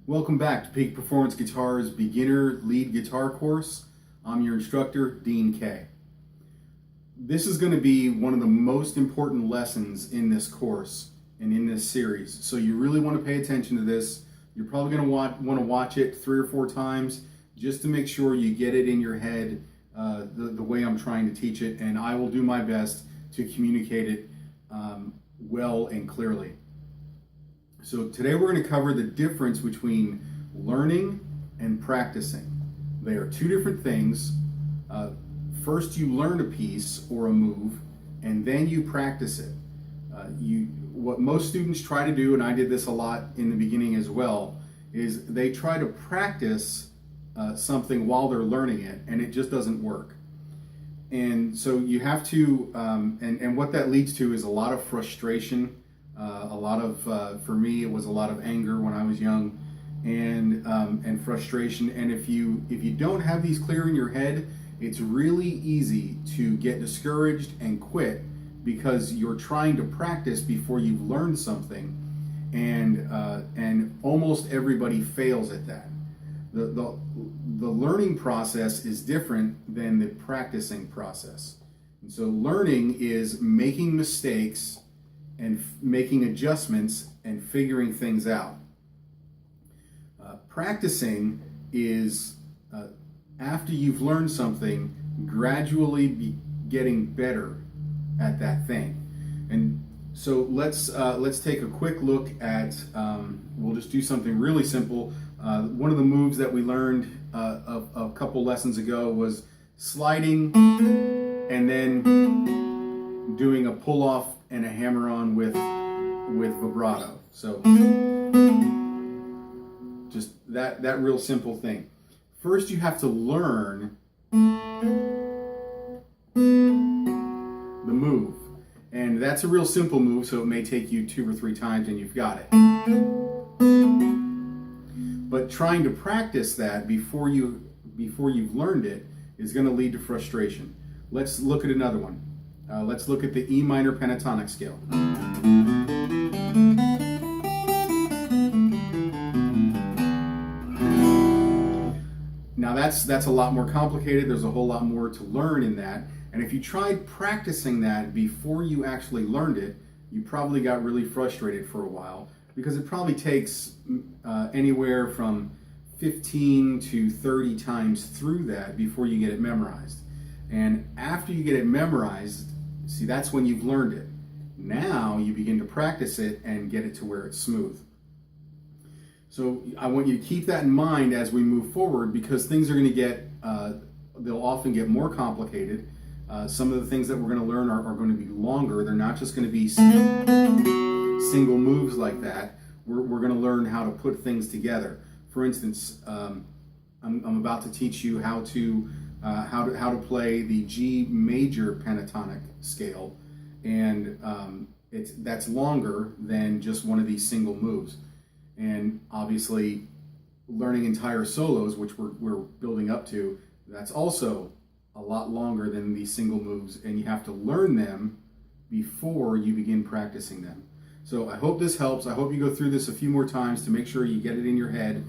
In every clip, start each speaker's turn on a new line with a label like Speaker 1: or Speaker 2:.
Speaker 1: Welcome back to Peak Performance Guitar's beginner lead guitar course. I'm your instructor, Dean K. This is going to be one of the most important lessons in this course and in this series. So you really want to pay attention to this. You're probably going to want to watch it 3 or 4 times just to make sure you get it in your head the way I'm trying to teach it, and I will do my best to communicate it well and clearly. So today we're going to cover the difference between learning and practicing. They are 2 different things. First you learn a piece or a move, and then you practice it. What most students try to do, and I did this a lot in the beginning as well, is they try to practice something while they're learning it, and it just doesn't work. And so you have to, and what that leads to is a lot of frustration. For me, it was a lot of anger when I was young, and frustration. And if you don't have these clear in your head, it's really easy to get discouraged and quit because you're trying to practice before you've learned something, and almost everybody fails at that. The learning process is different than the practicing process. And so learning is making mistakes and making adjustments and figuring things out. Practicing is after you've learned something, gradually be getting better at that thing. And so let's take a quick look at, we'll just do something really simple. One of the moves that we learned a couple lessons ago was sliding and then doing a pull-off and a hammer-on with vibrato. So just that real simple thing. First you have to learn the move. And that's a real simple move, so it may take you 2 or 3 times and you've got it. But trying to practice that before you've learned it is going to lead to frustration. Let's look at another one. Let's look at the E minor pentatonic scale. Now that's a lot more complicated. There's a whole lot more to learn in that. And if you tried practicing that before you actually learned it, you probably got really frustrated for a while, because it probably takes anywhere from 15 to 30 times through that before you get it memorized. And after you get it memorized, see, that's when you've learned it. Now you begin to practice it and get it to where it's smooth. So I want you to keep that in mind as we move forward, because things are going to get, they'll often get more complicated. Some of the things that we're going to learn are going to be longer. They're not just going to be single moves like that. We're going to learn how to put things together. For instance, I'm about to teach you how to play the G major pentatonic scale, and that's longer than just one of these single moves. And obviously, learning entire solos, which we're building up to, that's also a lot longer than these single moves, and you have to learn them before you begin practicing them. So I hope this helps. I hope you go through this a few more times to make sure you get it in your head.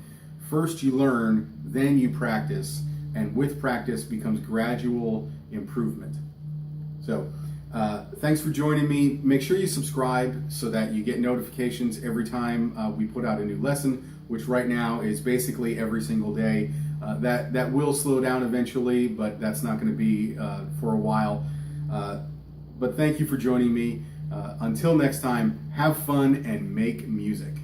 Speaker 1: First you learn, then you practice, and with practice becomes gradual improvement. So thanks for joining me. Make sure you subscribe so that you get notifications every time we put out a new lesson, which right now is basically every single day. That will slow down eventually, but that's not going to be for a while. But thank you for joining me. Until next time, have fun and make music.